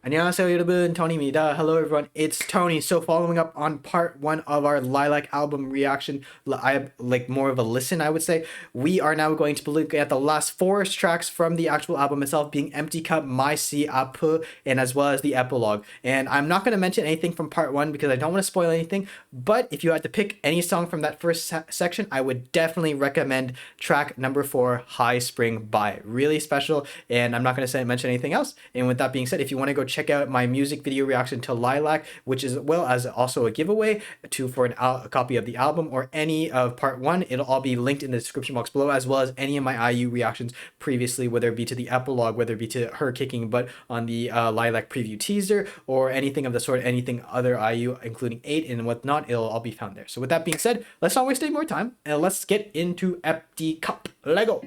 안녕하세요, 여러분. Tony입니다. Hello, everyone. It's Tony. So, following up on part one of our Lilac album reaction, I like more of a listen, I would say. We are now going to look at the last four tracks from the actual album itself, being Empty Cup, My Si Apu, and as well as the epilogue. And I'm not going to mention anything from part one because I don't want to spoil anything. But if you had to pick any song from that first section, I would definitely recommend track number 4, High Spring By. Really special, and I'm not going to mention anything else. And with that being said, if you want to go check out my music video reaction to Lilac, which is well as also a giveaway for a copy of the album or any of part one, it'll all be linked in the description box below, as well as any of my IU reactions previously, whether it be to the epilogue, whether it be to her kicking butt on the Lilac preview teaser, or anything of the sort, anything other IU, including 8 and whatnot, it'll all be found there. So with that being said, let's not waste any more time and let's get into Empty Cup. Lego.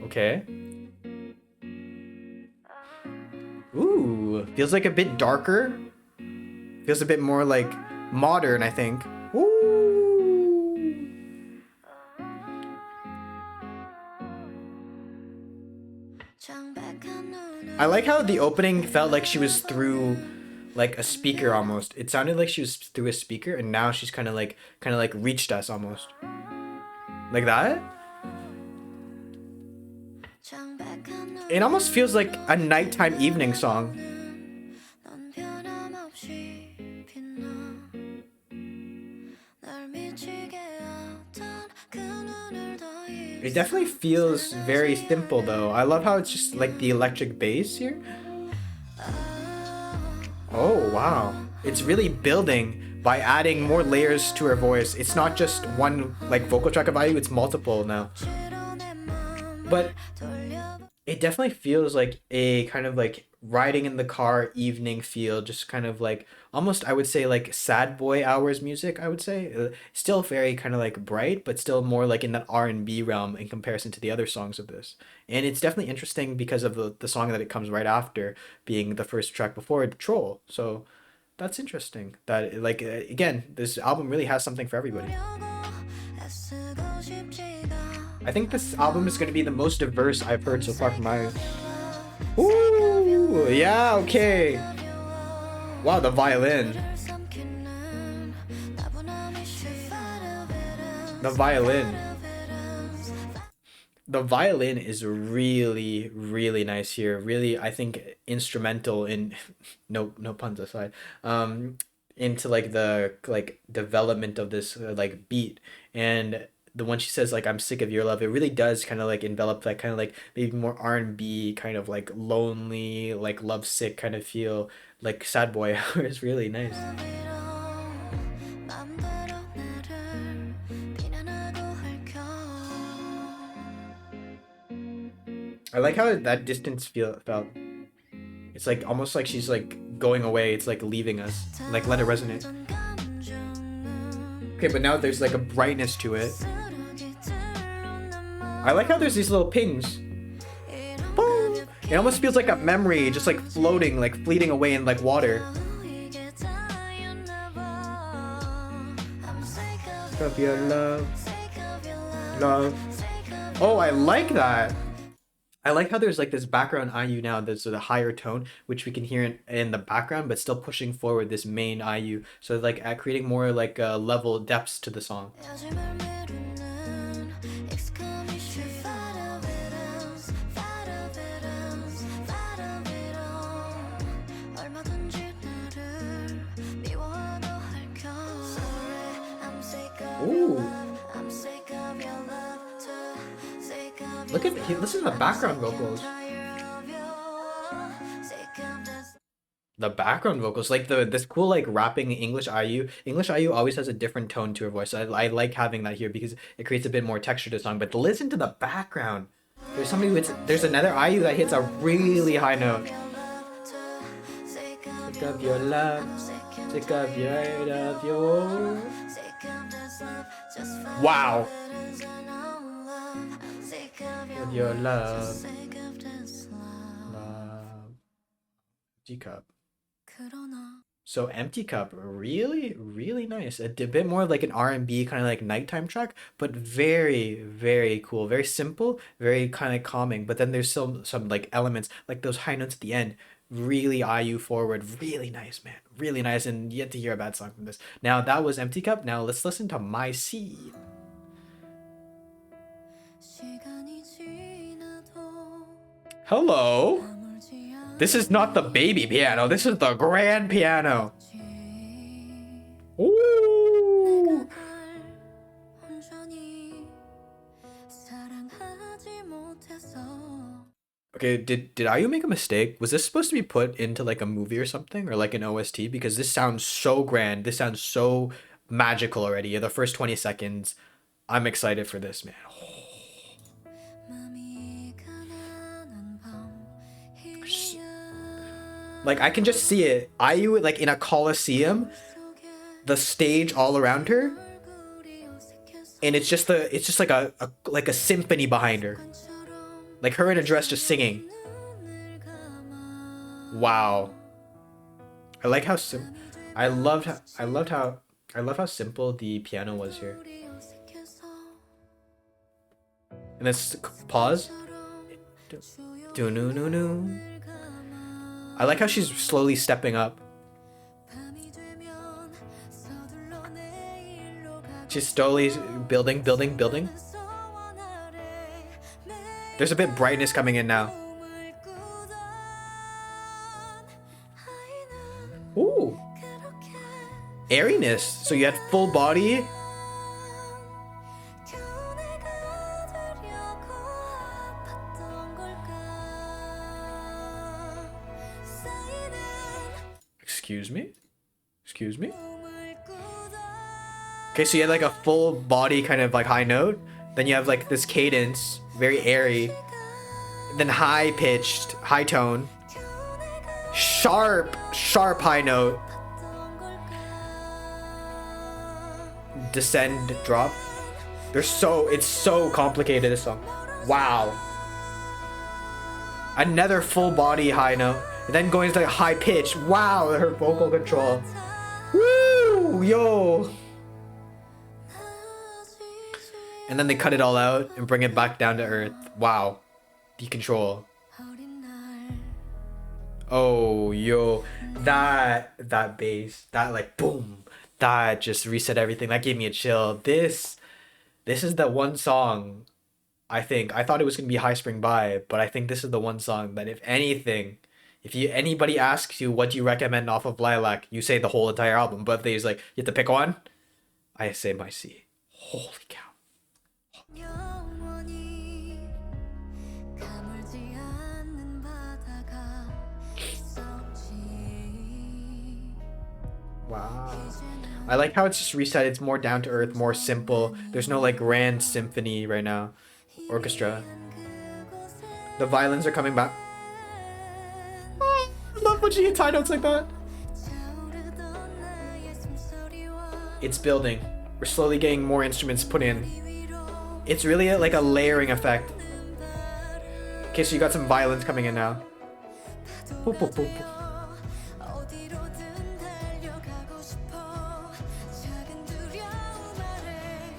Okay. Ooh, feels like a bit darker. Feels a bit more like modern, I think. Ooh. I like how the opening felt like she was through like a speaker almost. It sounded like she was through a speaker, and now she's kind of like reached us almost. Like that? It almost feels like a nighttime evening song. It definitely feels very simple though. I love how it's just like the electric bass here. Oh wow. It's really building by adding more layers to her voice. It's not just one like vocal track of IU, it's multiple now. But it definitely feels like a kind of like riding in the car evening feel, just kind of like almost, I would say, like sad boy hours music, I would say. Still very kind of like bright, but still more like in that R&B realm in comparison to the other songs of this. And it's definitely interesting because of the song that it comes right after being the first track before Troll. So that's interesting that like again, this album really has something for everybody. I think this album is going to be the most diverse I've heard so far from my... Ooh, yeah, okay. Wow, the violin. The violin. The violin is really, really nice here. Really, I think instrumental in, no puns aside, into like the like development of this like beat. And the one she says like I'm sick of your love, it really does kind of like envelop that kind of like maybe more R&B kind of like lonely, like lovesick kind of feel, like sad boy hours. Really nice. I like how that distance felt. It's like almost like she's like going away. It's like leaving us. Like let it resonate. Okay, but now there's like a brightness to it. I like how there's these little pings. Boom! It almost feels like a memory, just like floating, like fleeting away in like water. Of your love, love. Oh, I like that. I like how there's like this background IU now. There's a higher tone, which we can hear in the background, but still pushing forward this main IU. So like creating more like level depths to the song. Ooh. Listen to the background vocals. The background vocals, like this cool like rapping English IU. English IU always has a different tone to her voice. So I like having that here because it creates a bit more texture to the song. But listen to the background. There's another IU that hits a really high note. Sick of your love, sick of your... Wow. Of your love. Love. Empty Cup. So Empty Cup, really, really nice. A bit more like an R&B kind of like nighttime track, but very, very cool. Very simple, very kind of calming. But then there's some like elements, like those high notes at the end. really IU forward. Really nice, man. Really nice, and yet to hear a bad song from this. Now that was Empty Cup. Now let's listen to My Sea. Hello. This is not the baby piano. This is the grand piano. Ooh. Okay, did IU make a mistake? Was this supposed to be put into like a movie or something, or like an OST? Because this sounds so grand. This sounds so magical already. The first 20 seconds, I'm excited for this, man. Like I can just see it. IU like in a coliseum, the stage all around her, and it's just like a symphony behind her. Like her in a dress just singing. Wow. I like how I loved how simple the piano was here. And let's pause. I like how she's slowly stepping up. She's slowly building. There's a bit brightness coming in now. Ooh. Airiness. So you had full body. Excuse me? Okay, so you had like a full body kind of like high note. Then you have like this cadence, very airy. Then high pitched, high tone. Sharp high note. Descend, drop. It's so complicated, this song. Wow. Another full body high note. And then going to like high pitch. Wow, her vocal control. Woo, yo. And then they cut it all out and bring it back down to earth. Wow. The control. Oh, yo. That bass. That like boom. That just reset everything. That gave me a chill. This is the one song I thought it was gonna be High Spring By, but I think this is the one song that if anything, if anybody asks you what do you recommend off of LILAC, you say the whole entire album. But if they's like, you have to pick one, I say My Sea. Holy cow. Wow. I like how it's just reset. It's more down to earth, more simple. There's no like grand symphony right now. Orchestra. The violins are coming back. Oh, I love when she hits high notes like that. It's building. We're slowly getting more instruments put in. It's really like a layering effect. Okay, so you got some violins coming in now. Boop, boop, boop.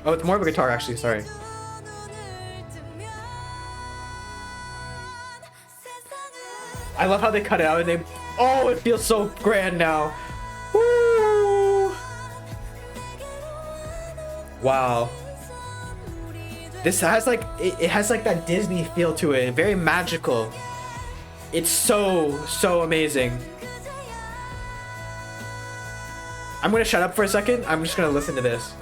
Oh, it's more of a guitar actually, sorry. I love how they cut it out and oh, it feels so grand now. Woo! Wow. This has like, it has like that Disney feel to it, very magical. It's so amazing. I'm gonna shut up for a second. I'm just gonna listen to this.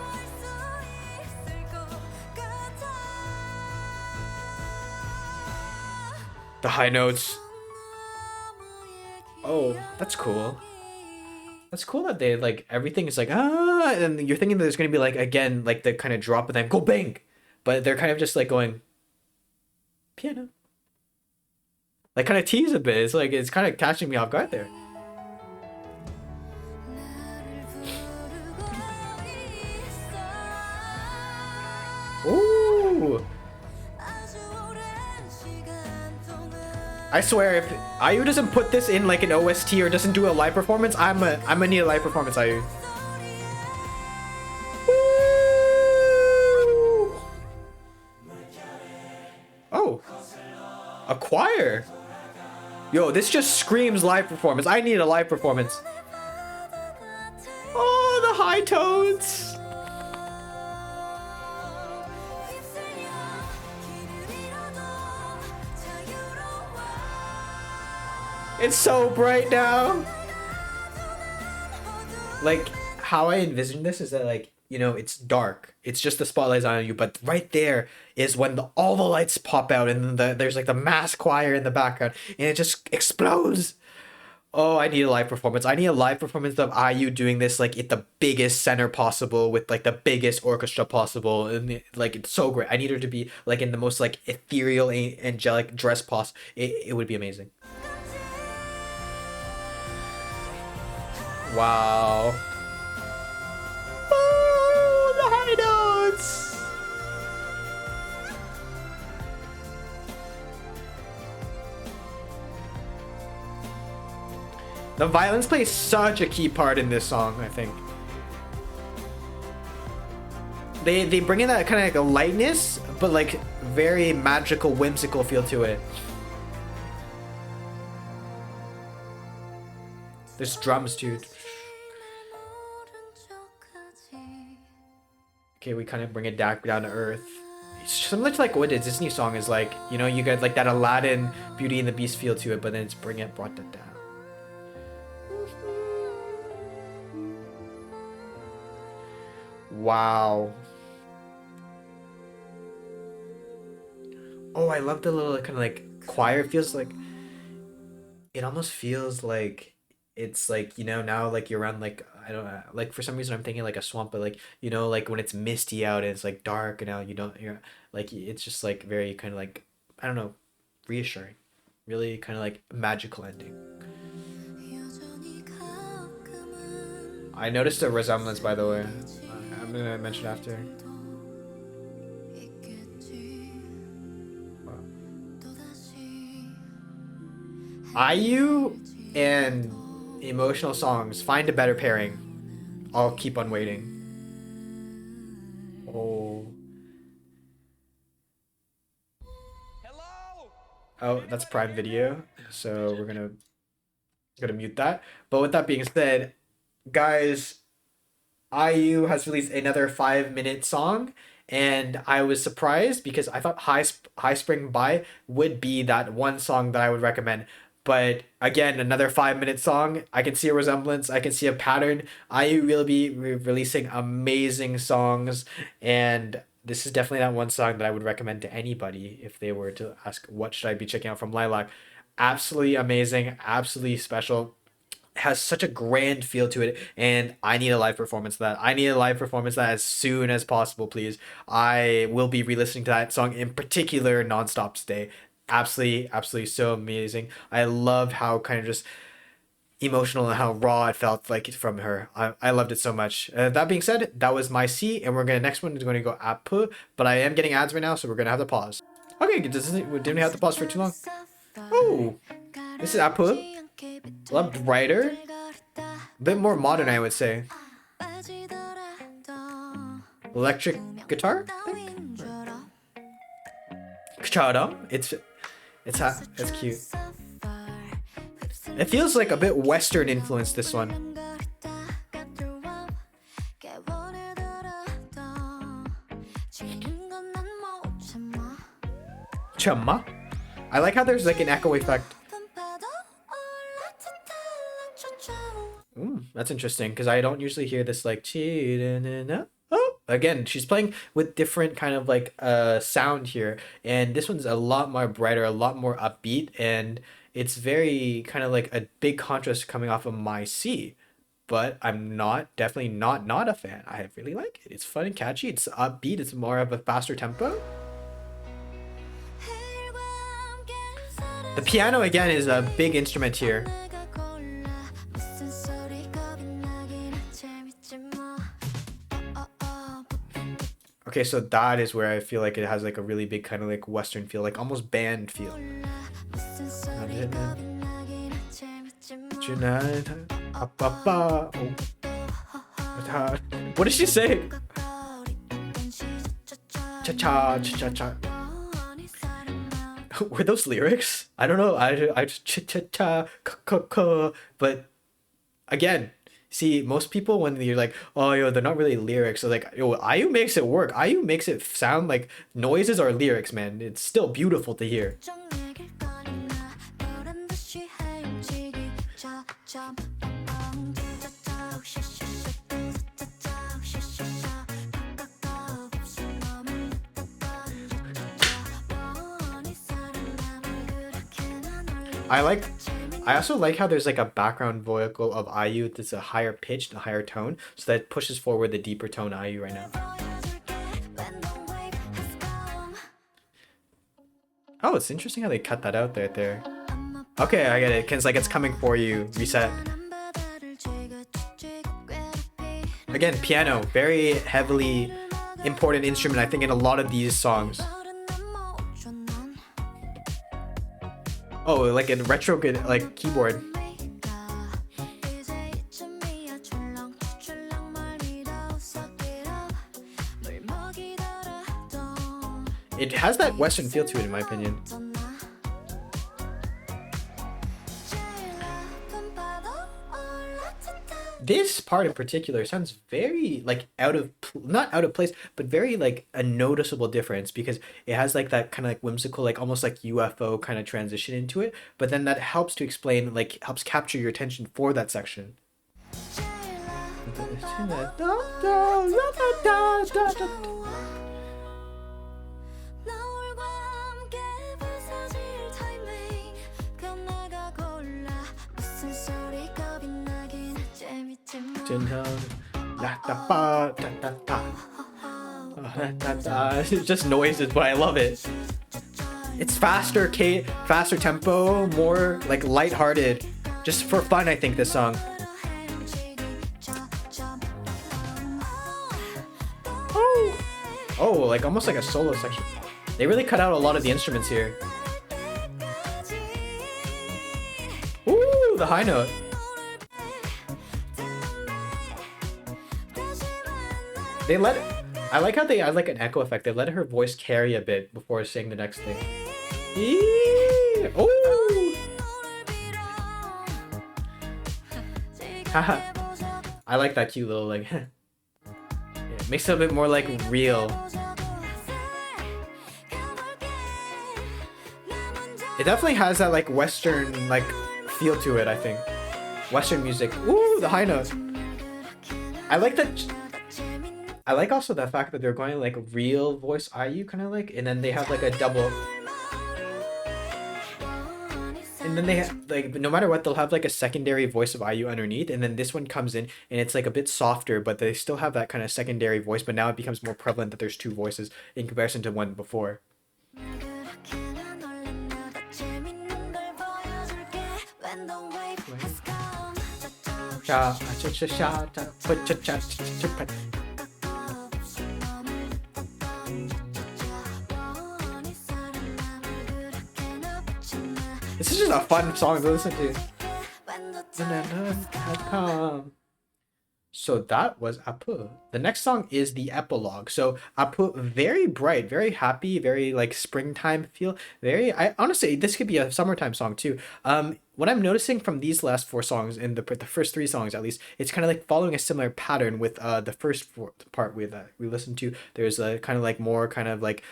The high notes. Oh, that's cool. That's cool that they like everything is like and you're thinking that there's gonna be like again like the kind of drop and then go bang, but they're kind of just like going piano. Like kind of tease a bit. It's like it's kind of catching me off guard there. Ooh. I swear, if IU doesn't put this in like an OST or doesn't do a live performance, I'm gonna need a live performance, IU. Woo! Oh, a choir. Yo, this just screams live performance. I need a live performance. Oh, the high tones. It's so bright now. Like, how I envision this is that, like, you know, it's dark. It's just the spotlights on you, but right there is when all the lights pop out, and there's like the mass choir in the background, and it just explodes. Oh, I need a live performance. I need a live performance of IU doing this like at the biggest center possible with like the biggest orchestra possible, and like it's so great. I need her to be like in the most like ethereal, angelic dress possible. It would be amazing. Wow. Oh, the high notes. The violins play such a key part in this song, I think. They bring in that kind of like a lightness, but like very magical, whimsical feel to it. There's drums too. Okay, we kind of bring it down to earth. It's similar to like what a Disney song is like. You know, you get like that Aladdin, Beauty and the Beast feel to it, but then it's brought that down. Wow. Oh, I love the little kind of like choir. It feels like, it almost feels like it's like, you know, now like you're around like, I don't know, like for some reason I'm thinking like a swamp, but like, you know, like when it's misty out and it's like dark and now you're like, it's just like very kind of like, I don't know, reassuring, really kind of like magical ending. I noticed a resemblance, by the way. I'm gonna mention after. Wow. IU and emotional songs, find a better pairing. I'll keep on waiting. Oh. Oh, that's Prime Video, so we're gonna mute that. But with that being said, guys, IU has released another 5-minute song, and I was surprised because I thought High Spring By would be that one song that I would recommend. But again, another 5-minute song. I can see a resemblance. I can see a pattern. IU will be releasing amazing songs, and this is definitely that one song that I would recommend to anybody if they were to ask what should I be checking out from LILAC. Absolutely amazing, absolutely special. Has such a grand feel to it, and I need a live performance of that. I need a live performance of that as soon as possible, please. I will be re-listening to that song in particular nonstop today. Absolutely so amazing. I loved how kind of just emotional and how raw it felt like from her. I loved it so much. That being said, that was my C, and next one is going to go Apu, but I am getting ads right now, so we're gonna have to pause. Okay, we didn't have to pause for too long. Oh, this is Apu. A lot brighter, a bit more modern, I would say. Electric guitar, it's cute. It feels like a bit Western influence, this one. Chumma. I like how there's like an echo effect. That's interesting because I don't usually hear this like oh, again, she's playing with different kind of like sound here, and this one's a lot more brighter, a lot more upbeat, and it's very kind of like a big contrast coming off of my C. But I'm definitely not a fan. I really like it. It's fun and catchy. It's upbeat. It's more of a faster tempo. The piano again is a big instrument here. Okay, so that is where I feel like it has like a really big kind of like Western feel, like almost band feel. What did she say? Cha cha cha cha cha. Were those lyrics? I don't know. I just cha but again, see, most people when you're like, oh yo, they're not really lyrics. So like, yo, IU makes it work. IU makes it sound like noises are lyrics, man. It's still beautiful to hear. I also like how there's like a background vocal of IU that's a higher pitch, a higher tone, so that pushes forward the deeper tone IU right now. Oh, it's interesting how they cut that out there. Okay, I get it. It's like it's coming for you. Reset. Again, piano, very heavily important instrument, I think, in a lot of these songs. Oh, like a retro good like keyboard. It has that Western feel to it, in my opinion. This part in particular sounds very like not out of place, but very like a noticeable difference because it has like that kind of like whimsical, like almost like UFO kind of transition into it. But then that helps to explain, like helps capture your attention for that section. It's just noises, but I love it. It's faster tempo, more like lighthearted, just for fun. I think this song. Oh, like almost like a solo section. They really cut out a lot of the instruments here. Ooh, the high note. I like how they add like an echo effect. They let her voice carry a bit before saying the next thing. Oh! Haha. I like that cute little like. It makes it a bit more like real. It definitely has that like Western like feel to it, I think. Western music. Ooh, the high note. I like that. I like also the fact that they're going like real voice IU kind of like, and then they have like a double. And then they have like, no matter what, they'll have like a secondary voice of IU underneath, and then this one comes in and it's like a bit softer, but they still have that kind of secondary voice, but now it becomes more prevalent that there's two voices in comparison to one before. This is just a fun song to listen to. So that was Apu. The next song is the Epilogue. So Apu, very bright, very happy, very like springtime feel. I honestly, this could be a summertime song too. What I'm noticing from these last four songs, and the first three songs at least, it's kind of like following a similar pattern with the first part we listened to. There's a kind of like more kind of like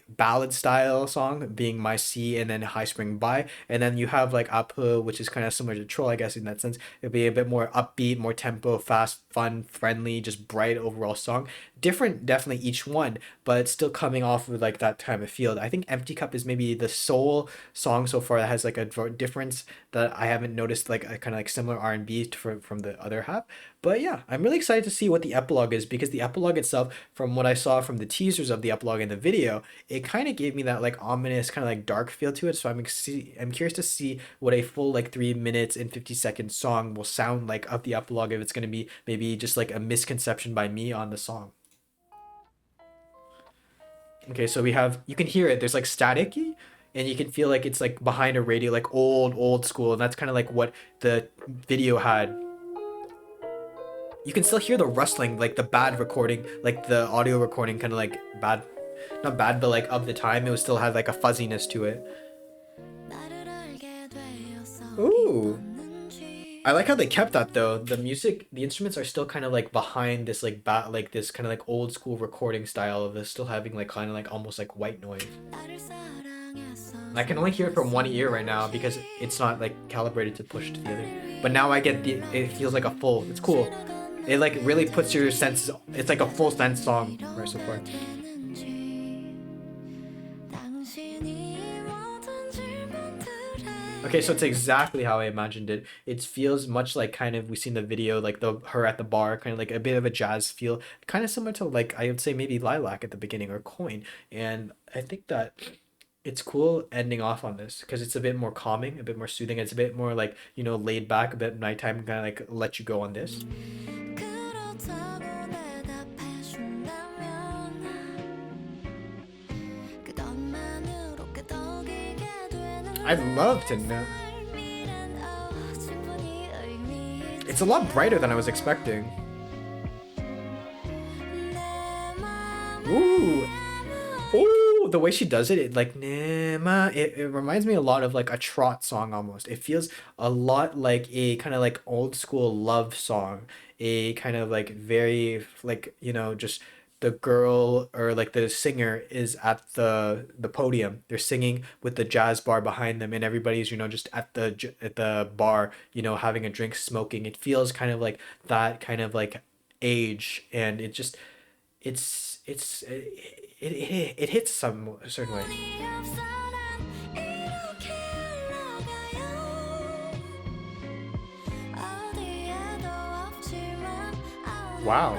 ballad style song being My Sea and then High Spring By, and then you have like Apu, which is kind of similar to Troll, I guess, in that sense. It'll be a bit more upbeat, more tempo, fast, fun, friendly, just bright overall song. Different definitely each one, but still coming off with like that time of feel. I think Empty Cup is maybe the sole song so far that has like a difference that I haven't noticed, like a kind of like similar R&B from the other half. But yeah, I'm really excited to see what the epilogue is, because the epilogue itself, from what I saw from the teasers of the epilogue in the video, it kind of gave me that like ominous kind of like dark feel to it. So I'm curious to see what a full like 3 minutes and 50-second song will sound like of the epilogue, if it's going to be maybe just like a misconception by me on the song. Okay, so you can hear it. There's like staticky, and you can feel like it's like behind a radio, like old school, and that's kind of like what the video had. You can still hear the rustling, like the bad recording, like the audio recording kind of like bad. not bad, but like of the time, it was still had like a fuzziness to it. Ooh. I like how they kept that though. The music, the instruments are still kind of like behind this like like this kind of like old school recording style of this, still having like kind of like almost like white noise. I can only hear it from one ear right now because it's not like calibrated to push to the other. But now I get the, it feels like a full, it's cool. It like really puts your senses, it's like a full sense song right so far. Okay, so it's exactly how I imagined it. It feels much like kind of we seen the video, like the her at the bar, kind of like a bit of a jazz feel, kind of similar to like I would say maybe Lilac at the beginning or Coin. And I think that it's cool ending off on this because it's a bit more calming, a bit more soothing. It's a bit more like, you know, laid back, a bit nighttime, kind of like let you go on this. I'd love to know. It's a lot brighter than I was expecting. Ooh. Ooh, the way she does it, it like it reminds me a lot of like a trot song almost. It feels a lot like a kind of like old school love song. A kind of like very like, you know, just the girl or like the singer is at the podium. They're singing with the jazz bar behind them and everybody's, you know, just at the bar, you know, having a drink, smoking. It feels kind of like that kind of like age, and it just it hits some a certain way. Wow.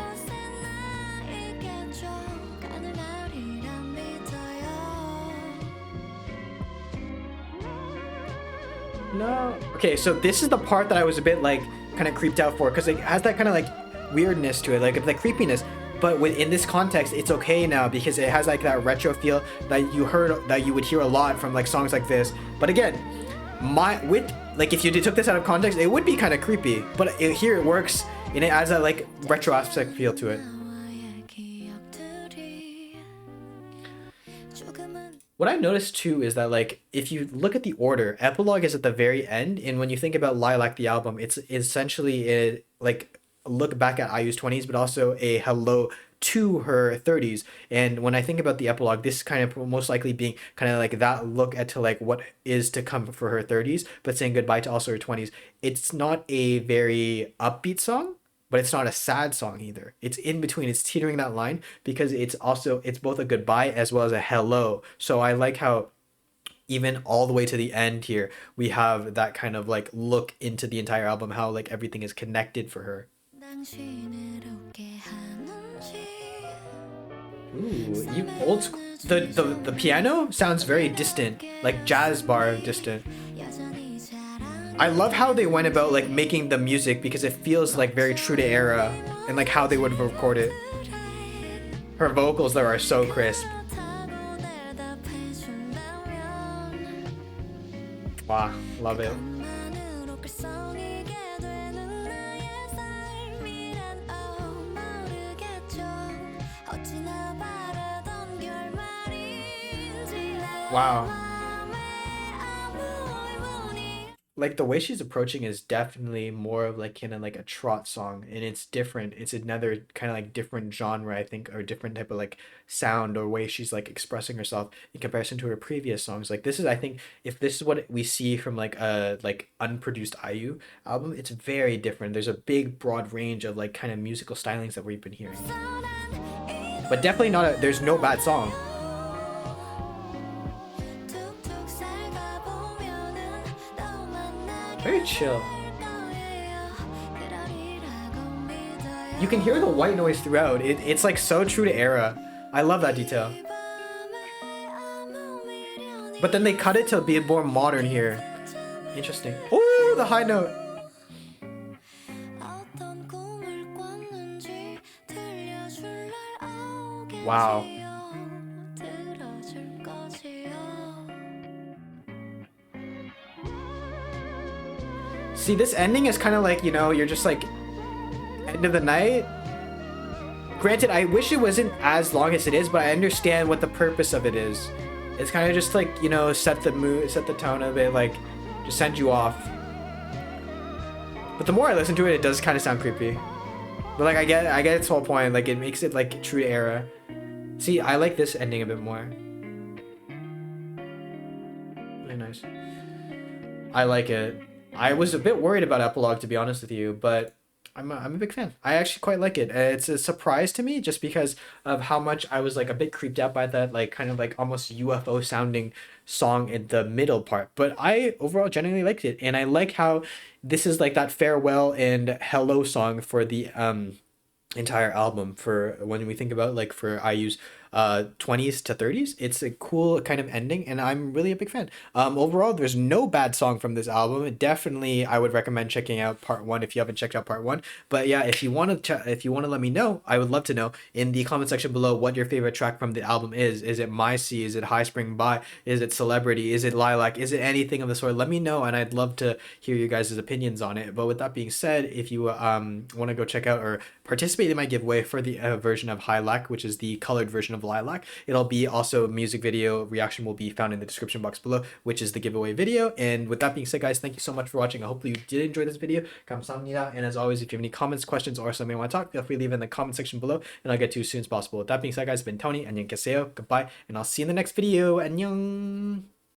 No. Okay, so this is the part that I was a bit like kind of creeped out for because it has that kind of like weirdness to it, like creepiness. But within this context, it's okay now because it has like that retro feel that you would hear a lot from like songs like this. But again, like if you took this out of context, it would be kind of creepy. But here it works and it adds that like retro aspect feel to it. What I noticed too is that like if you look at the order, Epilogue is at the very end, and when you think about Lilac the album, it's essentially a like a look back at IU's 20s, but also a hello to her 30s. And when I think about the Epilogue, this kind of most likely being kind of like that look at to like what is to come for her 30s, but saying goodbye to also her 20s. It's not a very upbeat song, but it's not a sad song either. It's in between. It's teetering that line because it's both a goodbye as well as a hello. So I like how even all the way to the end here, we have that kind of like look into the entire album, how like everything is connected for her. Ooh, you old school. The piano sounds very distant, like jazz bar distant. I love how they went about like making the music because it feels like very true to era and like how they would have recorded. Her vocals there are so crisp. Wow, love it. Wow. Like the way she's approaching is definitely more of like kind of like a trot song, and it's different. It's another kind of like different genre, I think, or different type of like sound or way she's like expressing herself in comparison to her previous songs. Like this is, I think, if this is what we see from like a like unproduced IU album, it's very different. There's a big broad range of like kind of musical stylings that we've been hearing, but definitely not there's no bad song. Very chill. You can hear the white noise throughout. It's like so true to era. I love that detail. But then they cut it to be more modern here. Interesting. Oh, the high note. Wow. See, this ending is kind of like, you know, you're just like, end of the night. Granted, I wish it wasn't as long as it is, but I understand what the purpose of it is. It's kind of just like, you know, set the mood, set the tone a bit, like just send you off. But the more I listen to it, it does kind of sound creepy. But like I get its whole point. Like it makes it like true to era. See, I like this ending a bit more. Really nice. I like it. I was a bit worried about Epilogue, to be honest with you, but I'm a big fan. I actually quite like it. It's a surprise to me just because of how much I was like a bit creeped out by that like kind of like almost UFO sounding song in the middle part. But I overall genuinely liked it, and I like how this is like that farewell and hello song for the entire album. For when we think about like for IU's 20s to 30s, it's a cool kind of ending, and I'm really a big fan. Overall, there's no bad song from this album. Definitely I would recommend checking out part 1 if you haven't checked out part 1. But yeah, if you want to let me know, I would love to know in the comment section below what your favorite track from the album is. Is it My Sea? Is it High Spring By? Is it Celebrity? Is it Lilac? Is it anything of the sort? Let me know, and I'd love to hear you guys' opinions on it. But with that being said, if you want to go check out or participate in my giveaway for the version of Lilac, which is the colored version of Lilac, it'll be also a music video reaction will be found in the description box below, which is the giveaway video. And with that being said, guys, thank you so much for watching. I hope you did enjoy this video. 감사합니다. And as always, if you have any comments, questions, or something you want to talk, feel free to leave it in the comment section below, and I'll get to you as soon as possible. With that being said, guys, it's been Tony. 안녕히 계세요. Goodbye, and I'll see you in the next video. 안녕.